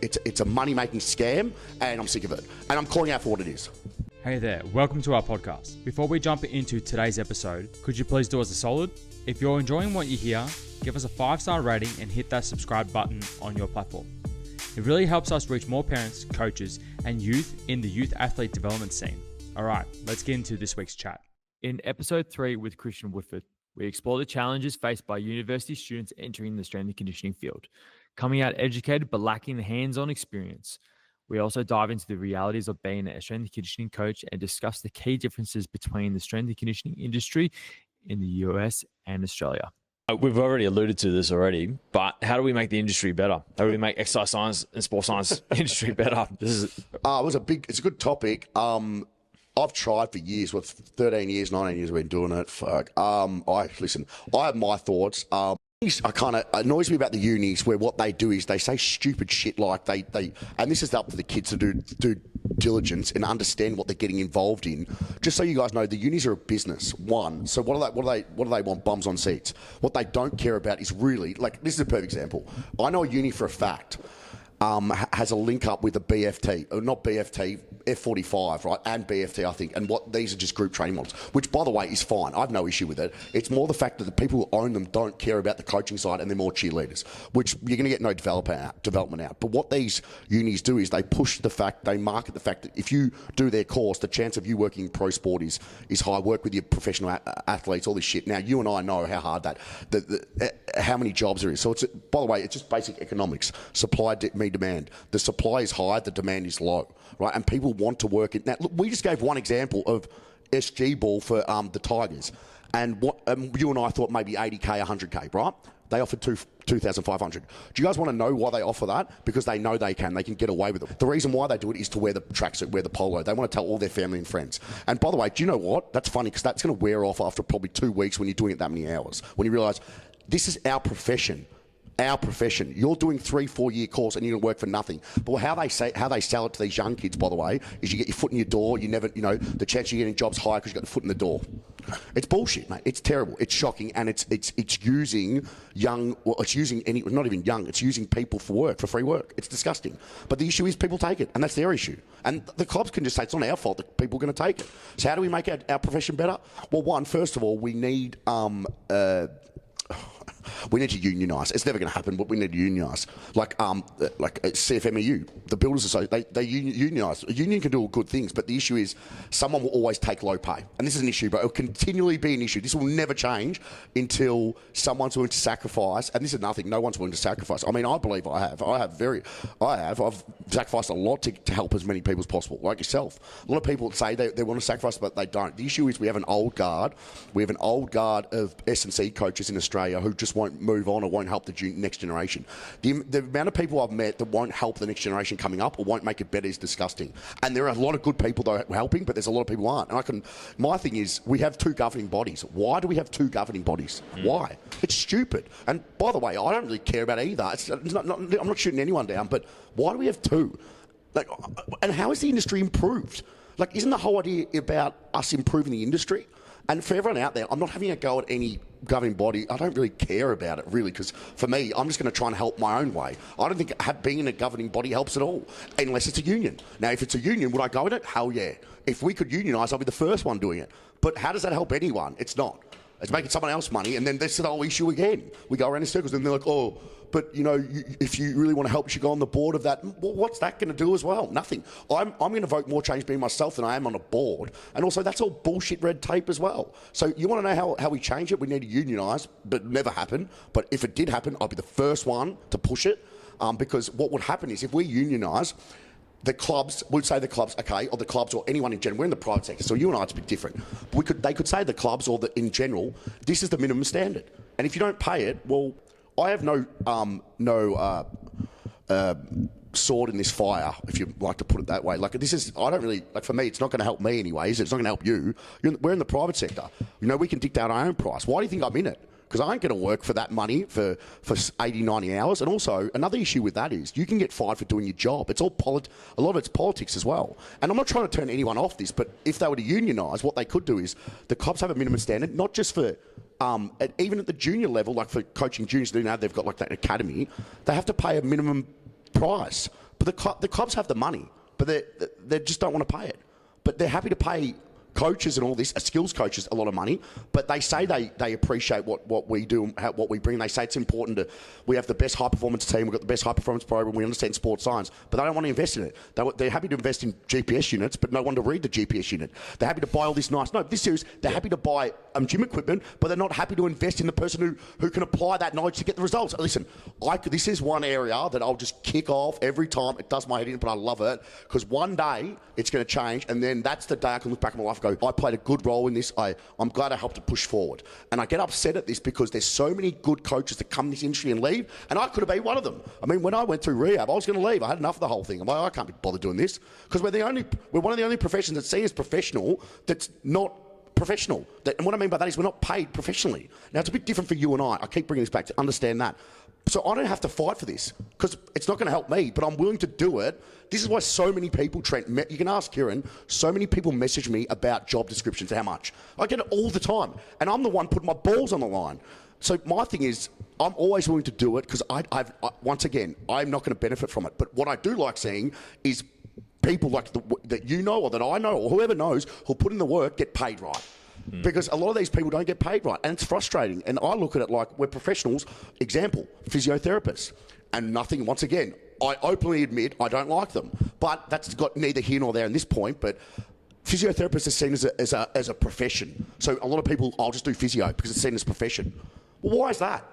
it's a money-making scam, and I'm sick of it. And I'm calling out for what it is. Hey there, welcome to our podcast. Before we jump into today's episode, could you please do us a solid? If you're enjoying what you hear, give us a 5-star rating and hit that subscribe button on your platform. It really helps us reach more parents, coaches, and youth in the youth athlete development scene. All right, let's get into this week's chat. In episode 3 with Christian Woodford, we explore the challenges faced by university students entering the strength and conditioning field, coming out educated but lacking the hands-on experience. We also dive into the realities of being a strength and conditioning coach and discuss the key differences between the strength and conditioning industry in the US and Australia. We've already alluded to this already, but how do we make the industry better? How do we make exercise science and sports science industry better? It's a good topic. I've tried for years, 13 years, 19 years I've been doing it. I have my thoughts. It annoys me about the unis where what they do is they say stupid shit like they and this is up to the kids to do diligence and understand what they're getting involved in. Just so you guys know, the unis are a business. One, so what do they want? Bums on seats. What they don't care about is really, like, this is a perfect example. I know a uni for a fact has a link up with a BFT, or not BFT, F45, right, and BFT, I think, and these are just group training models, which, by the way, is fine. I have no issue with it. It's more the fact that the people who own them don't care about the coaching side, and they're more cheerleaders, which you're going to get no development out. But what these unis do is they market the fact that if you do their course, the chance of you working in pro sport is high. Work with your professional athletes, all this shit. Now, you and I know how hard how many jobs there is. So by the way, it's just basic economics. Supply meet demand. The supply is high, the demand is low, right? And people want to work it. Now, look, we just gave one example of SG ball for the Tigers, and what you and I thought maybe 80k, 100k, right? They offered 2,500. Do you guys want to know why they offer that? Because they know they can get away with it. The reason why they do it is to wear the tracksuit, wear the polo. They want to tell all their family and friends. And by the way, do you know what? That's funny because that's going to wear off after probably 2 weeks when you're doing it that many hours. When you realise this is our profession. Our profession. You're doing 3-4 year course and you're gonna work for nothing. But how they sell it to these young kids, by the way, is you get your foot in your door. You never, the chance you're getting jobs higher because you got the foot in the door. It's bullshit, mate. It's terrible. It's shocking, and it's using young. Well, it's using not even young. It's using people for free work. It's disgusting. But the issue is people take it, and that's their issue. And the clubs can just say it's not our fault that people are going to take it. So how do we make our profession better? Well, first of all, we need we need to unionise. It's never going to happen, but we need to unionise. Like CFMEU, the Builders Association, they unionise. A union can do all good things, but the issue is someone will always take low pay. And this is an issue, but it will continually be an issue. This will never change until someone's willing to sacrifice. And this is nothing. No one's willing to sacrifice. I mean, I believe I have. I've sacrificed a lot to help as many people as possible, like yourself. A lot of people say they want to sacrifice, but they don't. The issue is we have an old guard. We have an old guard of S&C coaches in Australia who just won't move on or won't help the next generation. The amount of people I've met that won't help the next generation coming up or won't make it better is disgusting. And there are a lot of good people that are helping, but there's a lot of people who aren't. And my thing is, we have 2 governing bodies. Why do we have 2 governing bodies? Why? It's stupid. And by the way, I don't really care about either. I'm not shooting anyone down, but why do we have 2? And how is the industry improved? Isn't the whole idea about us improving the industry? And for everyone out there, I'm not having a go at any governing body. I don't really care about it, really, because for me, I'm just going to try and help my own way. I don't think being in a governing body helps at all, unless it's a union. Now, if it's a union, would I go with it? Hell yeah. If we could unionise, I'll be the first one doing it. But how does that help anyone? It's not. It's making someone else money, and then that's the whole issue again. We go around in circles, and they're like, oh, but, if you really want to help, you should go on the board of that. Well, what's that going to do as well? Nothing. I'm going to vote more change being myself than I am on a board. And also, that's all bullshit red tape as well. So you want to know how we change it? We need to unionise, but it'll never happen. But if it did happen, I'd be the first one to push it, because what would happen is if we unionise, the clubs would say okay, or the clubs or anyone in general. We're in the private sector, so you and I, it's a bit different. They could say the clubs or in general, this is the minimum standard. And if you don't pay it, well, I have no sword in this fire, if you like to put it that way. For me, it's not going to help me anyways. It's not going to help you. We're in the private sector. We can dictate our own price. Why do you think I'm in it? Because I ain't going to work for that money for 80, 90 hours. And also, another issue with that is you can get fired for doing your job. It's all a lot of it's politics as well. And I'm not trying to turn anyone off this, but if they were to unionise, what they could do is the clubs have a minimum standard, not just for even at the junior level, like for coaching juniors, they've got like that academy, they have to pay a minimum price But the clubs have the money, but they just don't want to pay it. But they're happy to pay coaches and all this, skills coaches, a lot of money, but they say they appreciate what we do and what we bring. They say it's important we have the best high performance team, we've got the best high performance program, we understand sports science, but they don't want to invest in it. They're happy to invest in GPS units, but no one to read the GPS unit. They're happy to buy all this this serious, they're happy to buy gym equipment, but they're not happy to invest in the person who can apply that knowledge to get the results. Listen, this is one area that I'll just kick off every time. It does my head in, but I love it, because one day it's going to change, and then that's the day I can look back on my life and go, I played a good role in this. I'm glad I helped to push forward. And I get upset at this because there's so many good coaches that come in this industry and leave, and I could have been one of them. I mean, when I went through rehab, I was going to leave. I had enough of the whole thing. I'm like, I can't be bothered doing this, because we're one of the only professions that's seen as professional that's not professional. And what I mean by that is we're not paid professionally. Now, it's a bit different for you and I keep bringing this back to understand that. So I don't have to fight for this, because it's not going to help me, but I'm willing to do it. This is why so many people, Trent, you can ask Kieran, so many people message me about job descriptions, how much. I get it all the time, and I'm the one putting my balls on the line. So my thing is, I'm always willing to do it, because once again, I'm not going to benefit from it. But what I do like seeing is people like that you know, or that I know, or whoever knows, who'll put in the work, get paid right. Because a lot of these people don't get paid right, and it's frustrating. And I look at it like we're professionals. Example, physiotherapists. And nothing, once again, I openly admit I don't like them. But that's got neither here nor there in this point. But physiotherapists are seen as a profession. So a lot of people, I'll just do physio because it's seen as a profession. Well, why is that?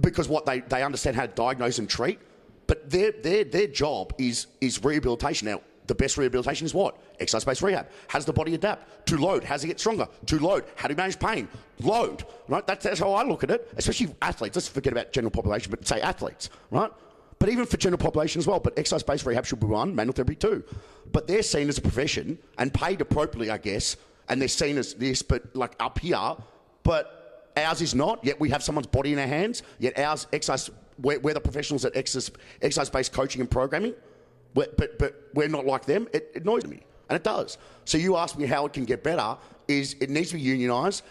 Because they understand how to diagnose and treat. But their job is rehabilitation. Now, the best rehabilitation is what? Exercise-based rehab. How does the body adapt? To load. How does it get stronger? To load. How do you manage pain? Load. Right? That's how I look at it, especially athletes. Let's forget about general population, but say athletes, right? But even for general population as well. But exercise-based rehab should be one, manual therapy two. But they're seen as a profession and paid appropriately, I guess, and they're seen as this, but like up here. But ours is not. Yet we have someone's body in our hands. Yet ours, we're the professionals at exercise-based coaching and programming. But we're not like them. It annoys me, and it does. So you ask me how it can get better. Is it needs to be unionised?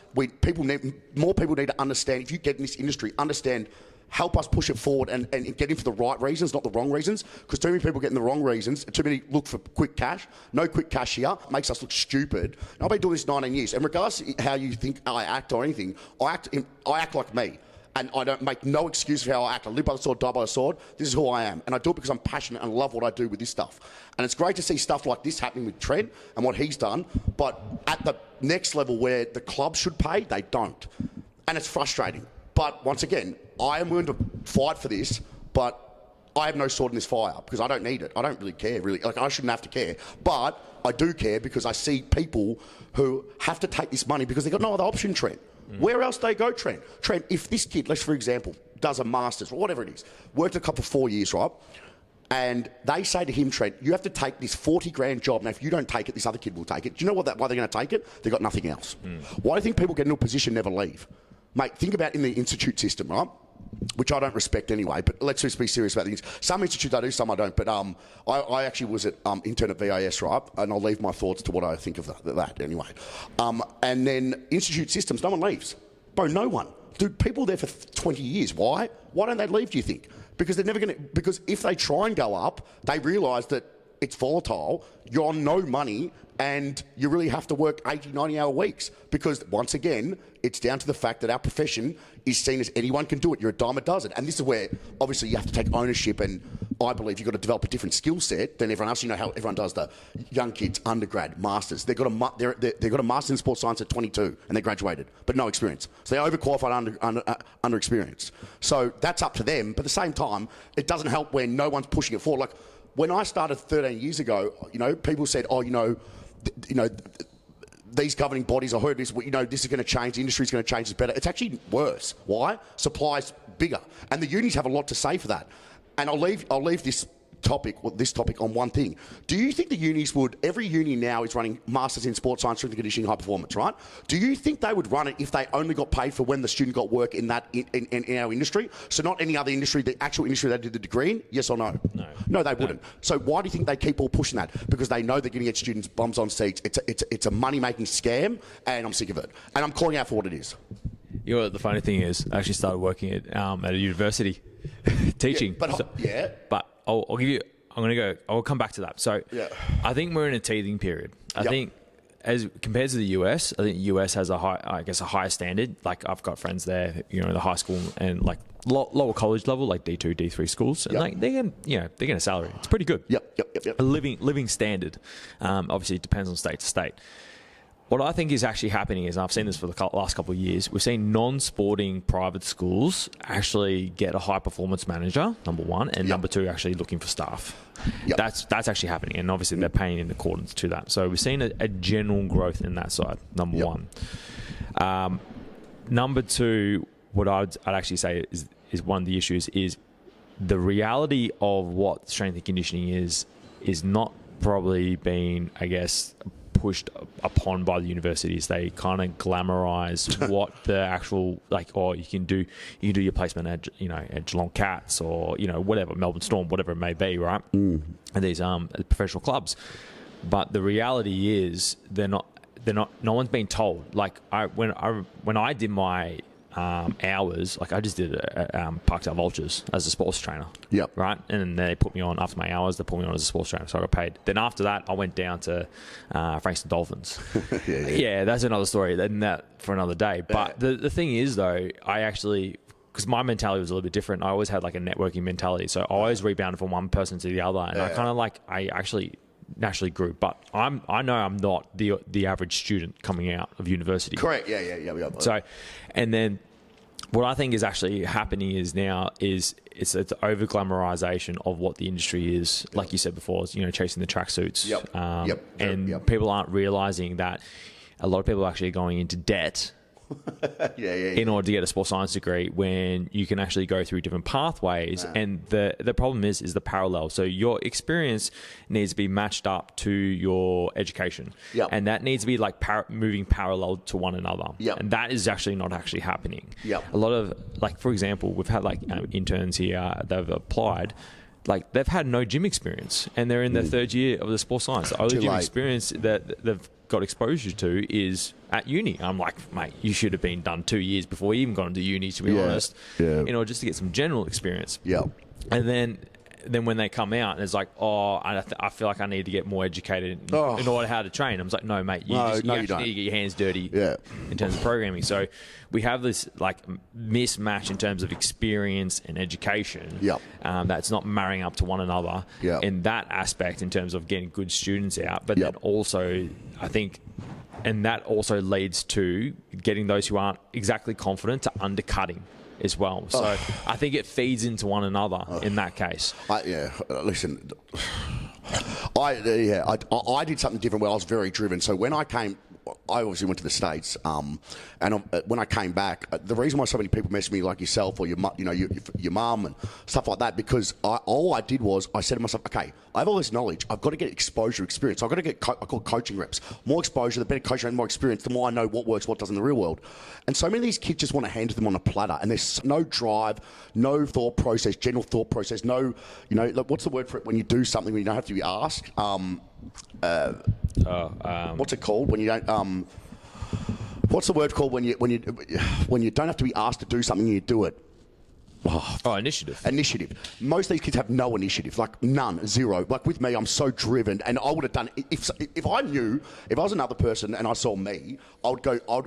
More people need to understand. If you get in this industry, understand. Help us push it forward and get in for the right reasons, not the wrong reasons. Because too many people get in the wrong reasons. Too many look for quick cash. No quick cash here. Makes us look stupid. And I've been doing this 19 years. And regardless of how you think I act or anything, I act like me. And I don't make no excuse for how I act. I live by the sword, die by the sword. This is who I am. And I do it because I'm passionate and love what I do with this stuff. And it's great to see stuff like this happening with Trent and what he's done. But at the next level where the club should pay, they don't. And it's frustrating. But once again, I am willing to fight for this, but I have no sword in this fire because I don't need it. I don't really care, really. Like, I shouldn't have to care. But I do care because I see people who have to take this money because they've got no other option, Trent. Where else do they go, Trent? Trent, if this kid, let's for example, does a master's or whatever it is, worked a couple for 4 years, right? And they say to him, Trent, you have to take this 40 grand job. Now, if you don't take it, this other kid will take it. Do you know why they're going to take it? They've got nothing else. Why do you think people get into a position and never leave? Mate, think about in the institute system, right? Which I don't respect anyway, but let's just be serious about things. Some institutes I do, some I don't. But I actually was at intern at VIS, right? And I'll leave my thoughts to what I think of that anyway. And then institute systems, no one leaves. Bro, no one. Dude, people there for 20 years. Why? Why don't they leave, do you think? Because they're never going to... Because if they try and go up, they realise that it's volatile, you're on no money, and you really have to work 80, 90-hour weeks. Because, once again, it's down to the fact that our profession is seen as anyone can do it. You're a dime a dozen. And this is where, obviously, you have to take ownership, and I believe you've got to develop a different skill set than everyone else. You know how everyone does the young kids, undergrad, masters. They've got a master's in sports science at 22, and they graduated, but no experience. So they're overqualified, under experienced. So that's up to them. But at the same time, it doesn't help when no one's pushing it forward. Like, when I started 13 years ago, people said, these governing bodies, I heard this, this is going to change, the industry's going to change, it's better. It's actually worse. Why? Supply's bigger. And the unis have a lot to say for that. And I'll leave this topic on one thing. Do you think the unis would, every uni now is running masters in sports science, strength and conditioning, high performance, right? Do you think they would run it if they only got paid for when the student got work in that in our industry? So not any other industry, the actual industry they did the degree in? Yes or no? No, they wouldn't. So why do you think they keep all pushing that? Because they know they're going to get students bums on seats. It's a money-making scam, and I'm sick of it. And I'm calling out for what it is. You know what the funny thing is? I actually started working at a university teaching. But I'll give you I'll come back to that. So I think we're in a teething period. I think as compared to the US, I think the US has a higher standard. Like I've got friends there, the high school and like lower college level, like D2, D3 schools, and like they get a salary. It's pretty good. Yep. A living standard. Obviously, it depends on state to state. What I think is actually happening is, and I've seen this for the last couple of years, we've seen non-sporting private schools actually get a high-performance manager, number one, and number two, actually looking for staff. That's actually happening, and obviously they're paying in accordance to that. So we've seen a general growth in that side, number one. Number two, what I'd actually say is one of the issues is the reality of what strength and conditioning is not probably being, I guess, pushed upon by the universities. They kind of glamorize what the actual, you can do your placement at Geelong Cats or whatever, Melbourne Storm, whatever it may be, right? And these professional clubs. But the reality is they're not. No one's been told. Like when I did my hours, like I just did Parkdale Vultures as a sports trainer. Right? And they put me on after my hours, they put me on as a sports trainer, so I got paid. Then after that, I went down to Frankston Dolphins. That's another story. Then that for another day. But the thing is, though, because my mentality was a little bit different. I always had like a networking mentality. So I always rebounded from one person to the other. And I actually naturally grew, but I know I'm not the average student coming out of university. Correct. Yeah. So, and then what I think is actually happening is it's over glamorization of what the industry is. Like you said before, chasing the tracksuits. And people aren't realizing that a lot of people are actually going into debt. In order to get a sports science degree, when you can actually go through different pathways, and the problem is the parallel. So your experience needs to be matched up to your education, and that needs to be like moving parallel to one another, and that is actually not actually happening. A lot of, like, for example, we've had interns here, they've applied. Like, they've had no gym experience, and they're in their third year of the sports science. The only gym experience that they've got exposure to is at uni. I'm like, mate, you should have been done 2 years before you even got into uni, to be honest, just to get some general experience. And then when they come out, and it's like, I feel like I need to get more educated in order how to train. I was like, no, mate, you actually need to get your hands dirty in terms of programming. So we have this like mismatch in terms of experience and education that's not marrying up to one another in that aspect in terms of getting good students out. But then also, I think, and that also leads to getting those who aren't exactly confident to undercutting as well. So I think it feeds into one another in that case. Listen, I did something different where I was very driven. So when I came, I obviously went to the States, and when I came back, the reason why so many people message me like yourself or your mum and stuff like that, because all I did was I said to myself, okay, I have all this knowledge, I've got to get exposure, experience. I've got to get I call coaching reps. More exposure, the better coaching and more experience, the more I know what works, what doesn't in the real world. And so many of these kids just want to hand them on a platter, and there's no drive, no thought process, general thought process, no, what's the word for it when you do something when you don't have to be asked? What's it called when you don't? What's the word called when you don't have to be asked to do something and you do it? Initiative. Initiative. Most of these kids have no initiative, like none, zero. Like with me, I'm so driven, and I would have done if I knew, if I was another person and I saw me, I'd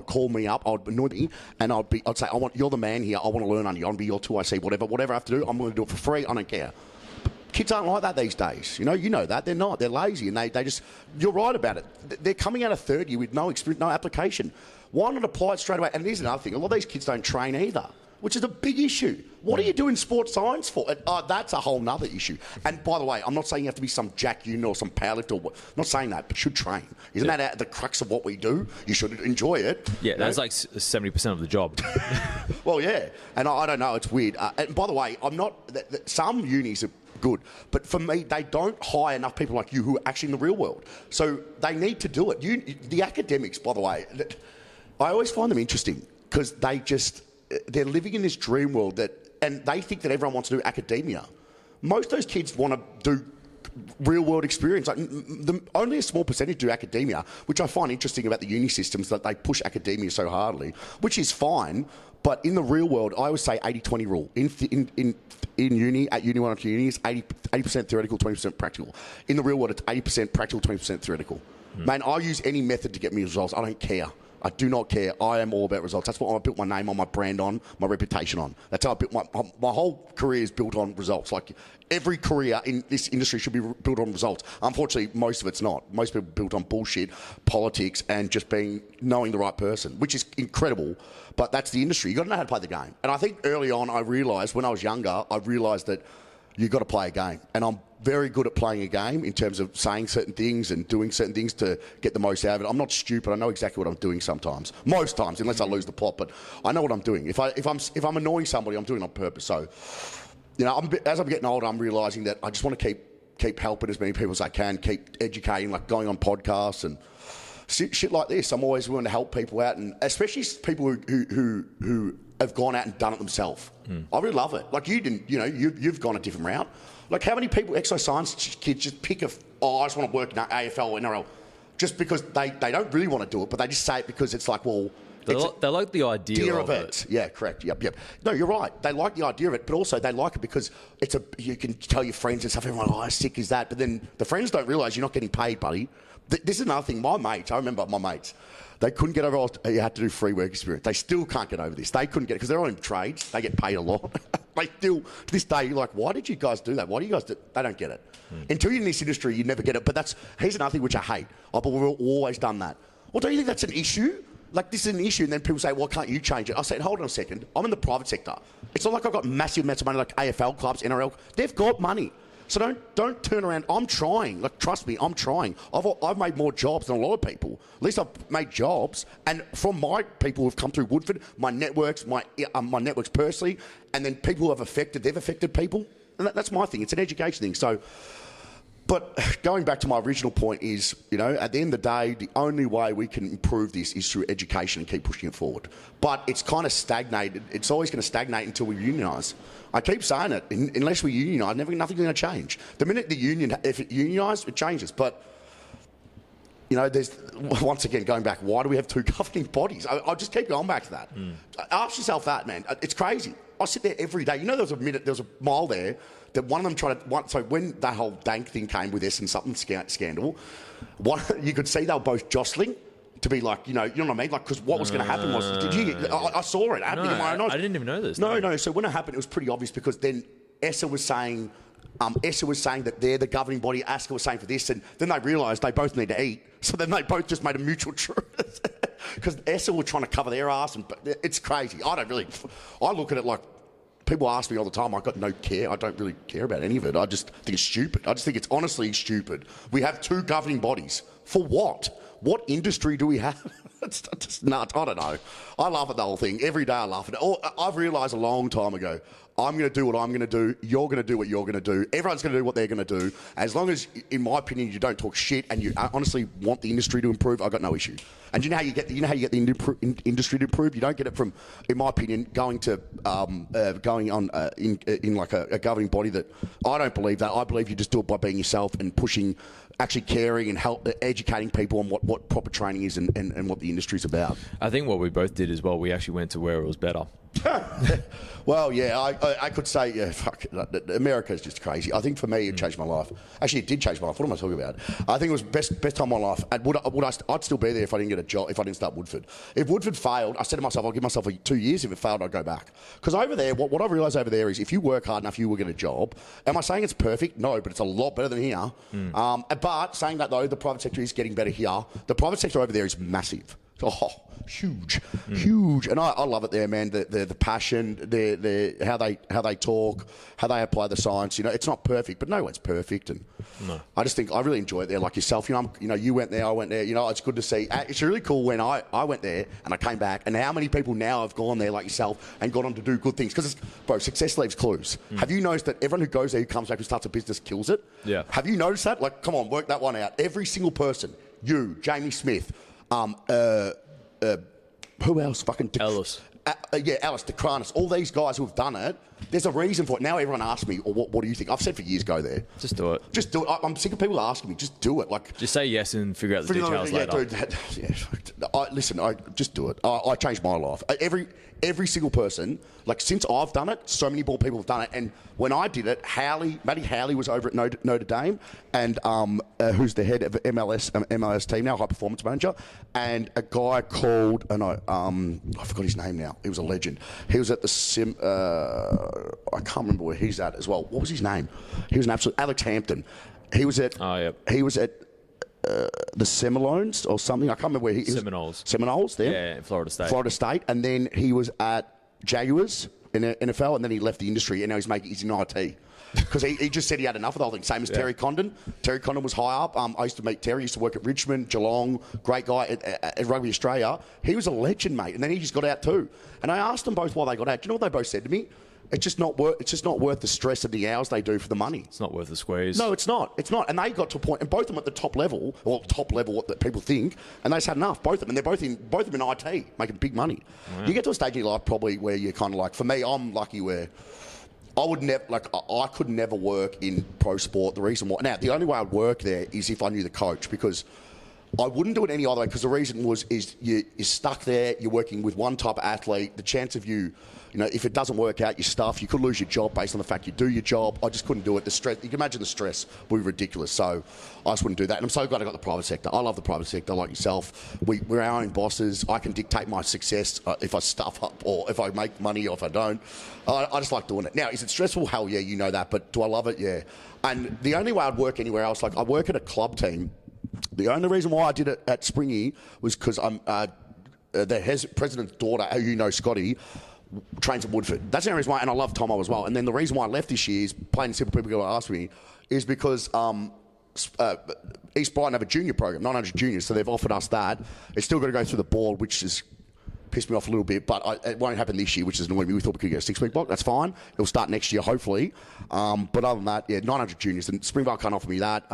call me up, I'd annoy me, and I'd say, you're the man here. I want to learn under you. I want to be your 2IC, whatever I have to do. I'm going to do it for free. I don't care. Kids aren't like that these days. You know that. They're not. They're lazy, and they just... You're right about it. They're coming out of third year with no experience, no application. Why not apply it straight away? And here's another thing. A lot of these kids don't train either, which is a big issue. What are you doing sports science for? That's a whole nother issue. And by the way, I'm not saying you have to be some jack unit or some powerlifter. I'm not saying that, but should train. Isn't that at the crux of what we do? You should enjoy it. Yeah, that's like 70% of the job. Well, yeah. And I don't know. It's weird. And by the way, I'm not... Some unis are good, but for me, they don't hire enough people like you who are actually in the real world. So they need to do it. The academics, by the way, I always find them interesting because they're living in this dream world and they think that everyone wants to do academia. Most of those kids want to do real world experience. Like, only a small percentage do academia, which I find interesting about the uni systems, that they push academia so hardly, which is fine. But in the real world, I always say 80-20 rule. In uni, at uni 1 or 2 uni, it's 80% theoretical, 20% practical. In the real world, it's 80% practical, 20% theoretical. Man, I use any method to get me results. I don't care. I do not care. I am all about results. That's what I built my name on, my brand on, my reputation on. That's how I built my whole career is built on results. Like every career in this industry should be built on results. Unfortunately, most of it's not. Most people are built on bullshit, politics, and just knowing the right person, which is incredible. But that's the industry. You got to know how to play the game. And I think early on, I realised when I was younger, that you got to play a game, and I'm very good at playing a game in terms of saying certain things and doing certain things to get the most out of it. I'm not stupid. I know exactly what I'm doing sometimes. Most times, unless I lose the plot, but I know what I'm doing. If I'm annoying somebody, I'm doing it on purpose. So, as I'm getting older, I'm realising that I just want to keep helping as many people as I can, keep educating, like going on podcasts and shit like this. I'm always willing to help people out, and especially people who have gone out and done it themselves. I really love it. Like you didn't, you've gone a different route. Like how many people, exercise science kids, just pick I just want to work in AFL or NRL, just because they don't really want to do it, but they just say it because it's like, well, they like the idea of it. Yeah, correct. Yep. No, you're right. They like the idea of it, but also they like it because you can tell your friends and stuff. Everyone, how sick is that? But then the friends don't realise you're not getting paid, buddy. This is another thing. My mates, I remember my mates, they couldn't get over. You had to do free work experience. They still can't get over this. They couldn't get it because they're all in trades. They get paid a lot. They still, to this day, you're like, why did you guys do that? Why do you guys do? They don't get it. Until you're in this industry, you never get it. But here's another thing which I hate. But we've always done that. Well, don't you think that's an issue? Like, this is an issue, and then people say, well, can't you change it? I said, hold on a second. I'm in the private sector. It's not like I've got massive amounts of money like AFL clubs, NRL. They've got money. So don't turn around. I'm trying. Like, trust me, I'm trying. I've made more jobs than a lot of people. At least I've made jobs, and from my people who've come through Woodford, my networks, my networks personally, and then people who they've affected people. And that's my thing. It's an education thing. So, but going back to my original point is, at the end of the day, the only way we can improve this is through education and keep pushing it forward. But it's kind of stagnated. It's always going to stagnate until we unionise. I keep saying it. Unless we unionise, nothing's going to change. The minute if it unionises, it changes. But, there's, once again, going back, why do we have two governing bodies? I'll just keep going back to that. Ask yourself that, man. It's crazy. I sit there every day. There was a mile there that one of them tried to... So when that whole dank thing came with this and something scandal, you could see they were both jostling to be like, you know what I mean? Like, because what was going to happen was... I saw it happening in my own eyes. I didn't even know this. No. So when it happened, it was pretty obvious because then Essa was saying that they're the governing body, Aska was saying for this, and then they realised they both need to eat. So then they both just made a mutual truce. Because Essa were trying to cover their ass, and it's crazy. I look at it like... People ask me all the time, I've got no care. I don't really care about any of it. I just think it's stupid. I just think it's honestly stupid. We have two governing bodies. For what? What industry do we have? It's just nuts. I don't know. I laugh at the whole thing. Every day I laugh at it. I've realised a long time ago, I'm going to do what I'm going to do. You're going to do what you're going to do. Everyone's going to do what they're going to do. As long as, in my opinion, you don't talk shit and you honestly want the industry to improve, I've got no issue. And you know how you get the industry to improve? You don't get it from, in my opinion, going on in like a governing body that I don't believe that. I believe you just do it by being yourself and pushing, actually caring and educating people on what proper training is and what the industry's about. I think what we both did as well, we actually went to where it was better. Well, yeah, I could say, yeah, fuck, America is just crazy. I think for me, it changed my life. Actually, it did change my life. What am I talking about? I think it was best time of my life. I'd still be there if I didn't get a job, if I didn't start Woodford. If Woodford failed, I said to myself, I'll give myself 2 years. If it failed, I'd go back. Because over there, what I realised over there is if you work hard enough, you will get a job. Am I saying it's perfect? No, but it's a lot better than here. But saying that, though, the private sector is getting better here. The private sector over there is massive. Oh, huge. And I love it there, man. The passion, how they talk, how they apply the science. It's not perfect, but no one's perfect. And no. I just think I really enjoy it there, like yourself. You went there, I went there. It's good to see. It's really cool when I went there and I came back, and how many people now have gone there like yourself and gone on to do good things. Because, bro, success leaves clues. Have you noticed that everyone who goes there, who comes back, who starts a business, kills it? Yeah. Have you noticed that? Like, come on, work that one out. Every single person. You, Jamie Smith. Who else? Fucking Ellis. Alistair Kranis, all these guys who have done it, there's a reason for it. Now everyone asks me, what do you think? I've said for years, go there. Just do it. Just do it. I'm sick of people asking me, just do it. Like, just say yes and figure out the details later. Dude, just do it. I changed my life. Every single person, like since I've done it, so many more people have done it. And when I did it, Matty Howley was over at Notre Dame, and who's the head of MLS team now, high performance manager, and a guy called I forgot his name now. He was a legend. He was at the I can't remember where he's at as well. What was his name? He was an absolute Alex Hampton. He was at. Oh, yep. He was at. The Seminoles or something. I can't remember where he is. Seminoles, there. Yeah, Florida State. And then he was at Jaguars in the NFL, and then he left the industry, and now he's in IT. Because he just said he had enough of the whole thing. Same as Terry Condon. Terry Condon was high up. I used to meet Terry. He used to work at Richmond, Geelong. Great guy at Rugby Australia. He was a legend, mate. And then he just got out too. And I asked them both why they got out. Do you know what they both said to me? It's just not worth the stress of the hours they do for the money. It's not worth the squeeze. No, it's not. It's not. And they got to a point, and both of them at the top level, what that people think, and they just had enough. Both of them, and they're both of them in IT, making big money. Wow. You get to a stage in your life probably where you're kind of like, for me, I'm lucky where I could never work in pro sport. The reason why, now the only way I'd work there is if I knew the coach, because I wouldn't do it any other way, because the reason is you're stuck there, you're working with one type of athlete, the chance of you know, if it doesn't work out, your stuff, you could lose your job based on the fact you do your job. I just couldn't do it. The stress, you can imagine the stress would be ridiculous. So I just wouldn't do that. And I'm so glad I got the private sector. I love the private sector, like yourself. We're our own bosses. I can dictate my success if I stuff up or if I make money or if I don't. I just like doing it. Now, is it stressful? Hell yeah, you know that. But do I love it? Yeah. And the only way I'd work anywhere else, like I work at a club team. The only reason why I did it at Springy was because I'm the president's daughter, who you know, Scotty, trains at Woodford. That's the only reason why, and I love Tomo as well. And then the reason why I left this year is, plain and simple, people go ask me, is because East Brighton have a junior program, 900 juniors, so they've offered us that. It's still got to go through the board, which has pissed me off a little bit, but it won't happen this year, which is annoying me. We thought we could get a 6-week block. That's fine. It'll start next year, hopefully. But other than that, yeah, 900 juniors. And Springvale can't offer me that.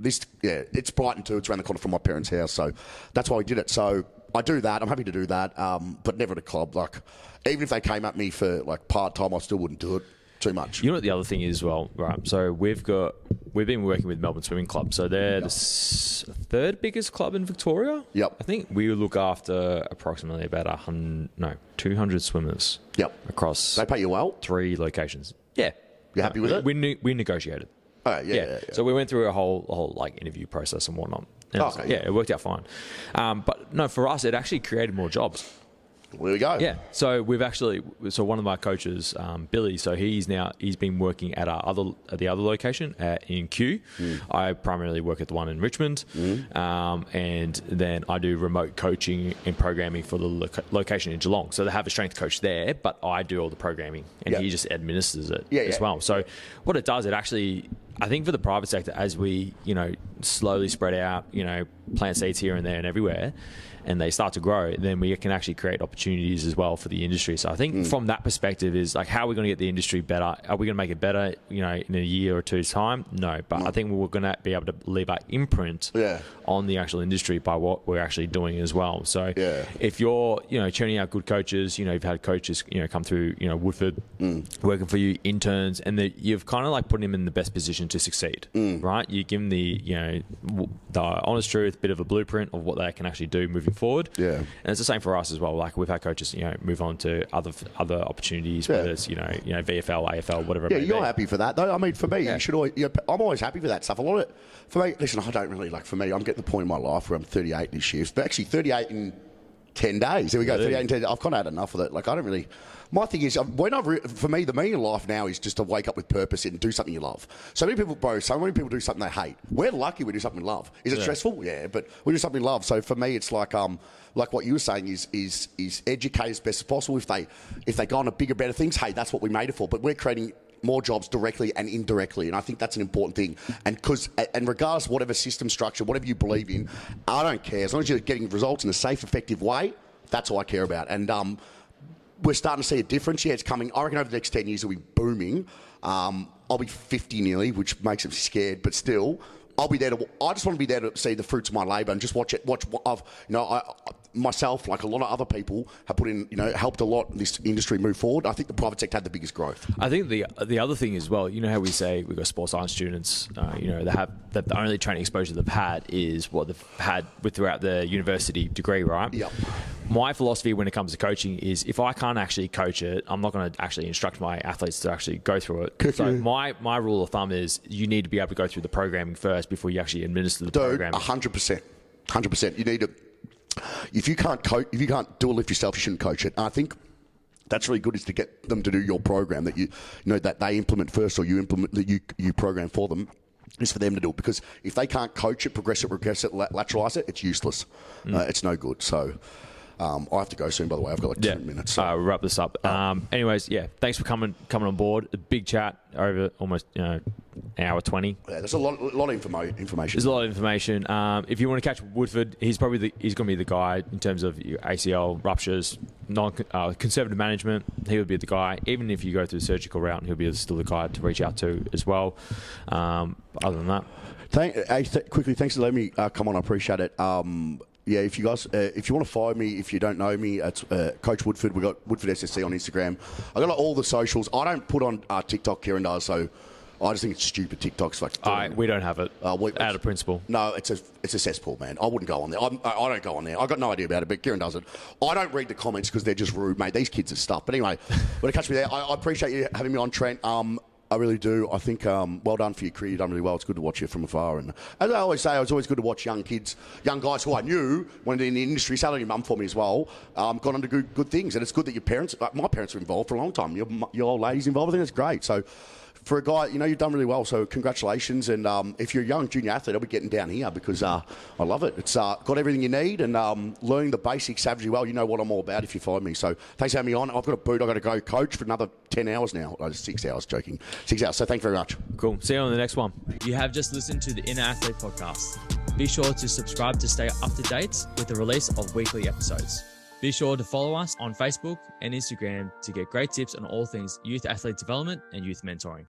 It's Brighton too. It's around the corner from my parents' house, so that's why we did it. So I do that. I'm happy to do that, but never at a club. Like, even if they came at me for like part time, I still wouldn't do it. Too much. You know what the other thing is, well, right? So we've been working with Melbourne Swimming Club. So they're the third biggest club in Victoria. Yep. I think we look after approximately about 200 swimmers. Yep. Across. They pay you well. 3 locations. Yeah. You happy with it? We negotiated. Oh yeah. So we went through a whole like interview process and whatnot. And it worked out fine. But no, for us, it actually created more jobs. There we go. Yeah. So one of my coaches, Billy, so he's been working at the other location in Kew. I primarily work at the one in Richmond, and then I do remote coaching and programming for the location in Geelong. So they have a strength coach there, but I do all the programming, and he just administers it as well. So what it does, it actually, I think for the private sector, as we slowly spread out, plant seeds here and there and everywhere, and they start to grow, then we can actually create opportunities as well for the industry. So I think from that perspective is like, how are we going to get the industry better? Are we going to make it better, in a year or two's time? No, but I think we're going to be able to leave our imprint on the actual industry by what we're actually doing as well. So if you're, churning out good coaches, you've had coaches, come through, Woodford, working for you, interns, and you've kind of like put them in the best position to succeed, right? You give them the honest truth, bit of a blueprint of what they can actually do moving forward. Yeah. And it's the same for us as well. Like, we've had coaches, move on to other opportunities, whether it's, VFL, AFL, whatever it may be. You're happy for that, though. I mean, for me, you should always, I'm always happy for that stuff. For me, listen, I don't really, for me, I'm getting the point in my life where I'm 38 this year. But actually 38 in 10 days. There we go, 38 in 10 days. I've kind of had enough of it. Like, I don't really... My thing is, for me, the meaning of life now is just to wake up with purpose and do something you love. So many people do something they hate. We're lucky we do something we love. Is it stressful? Yeah, but we do something we love. So for me, it's like what you were saying is educate as best as possible. If they go on to bigger, better things, hey, that's what we made it for. But we're creating more jobs directly and indirectly, and I think that's an important thing. And regardless of whatever system structure, whatever you believe in, I don't care. As long as you're getting results in a safe, effective way, that's all I care about. And we're starting to see a difference. Yeah, it's coming. I reckon over the next 10 years it'll be booming. I'll be 50 nearly, which makes me scared, but still, I'll be there I just want to be there to see the fruits of my labour and just watch it. myself, like a lot of other people, have put in, helped a lot this industry move forward. I think the private sector had the biggest growth. I think the other thing as well, how we say we've got sports science students, they have that the only training exposure they've had is what they've had throughout their university degree, right? Yep. My philosophy when it comes to coaching is if I can't actually coach it, I'm not going to actually instruct my athletes to actually go through it. So my rule of thumb is you need to be able to go through the programming first before you actually administer the programming. 100%. You need to. If you can't do a lift yourself, you shouldn't coach it. And I think that's really good, is to get them to do your program that that they implement first, or you implement that you program for them. Is for them to do it, because if they can't coach it, progress it, lateralize it, it's useless. It's no good. So. I have to go soon, by the way. I've got like 2 minutes. So. We'll wrap this up. Anyways, thanks for coming on board. A big chat over almost an hour 20. Yeah, there's a lot of information. There's a lot of information. If you want to catch Woodford, he's going to be the guy in terms of your ACL ruptures, conservative management. He would be the guy. Even if you go through the surgical route, he'll be still the guy to reach out to as well. Other than that, quickly, thanks for letting me come on. I appreciate it. Yeah, if you guys, if you want to follow me, if you don't know me, it's Coach Woodford. We've got Woodford SSC on Instagram. I got all the socials. I don't put on TikTok, Kieran does, so I just think it's stupid. TikTok's like... we don't have it, out of principle. No, it's a cesspool, man. I wouldn't go on there. I don't go on there. I got no idea about it, but Kieran does it. I don't read the comments because they're just rude, mate. These kids are stuff. But anyway, when it catch me there, I appreciate you having me on, Trent. I really do. I think well done for your career. You've done really well. It's good to watch you from afar. And as I always say, it's always good to watch young kids, young guys who I knew when in the industry, sat on your mum for me as well, gone on to good things. And it's good that your parents, my parents were involved for a long time. Your old lady's involved. I think it's great. So for a guy, you've done really well. So congratulations. And if you're a young junior athlete, I'll be getting down here because I love it. It's got everything you need, and learning the basics savagely well. You know what I'm all about if you follow me. So thanks for having me on. I've got a boot. I've got to go coach for another 10 hours now. 6 hours, joking. 6 hours. So thank you very much. Cool. See you on the next one. You have just listened to the Inner Athlete Podcast. Be sure to subscribe to stay up to date with the release of weekly episodes. Be sure to follow us on Facebook and Instagram to get great tips on all things youth athlete development and youth mentoring.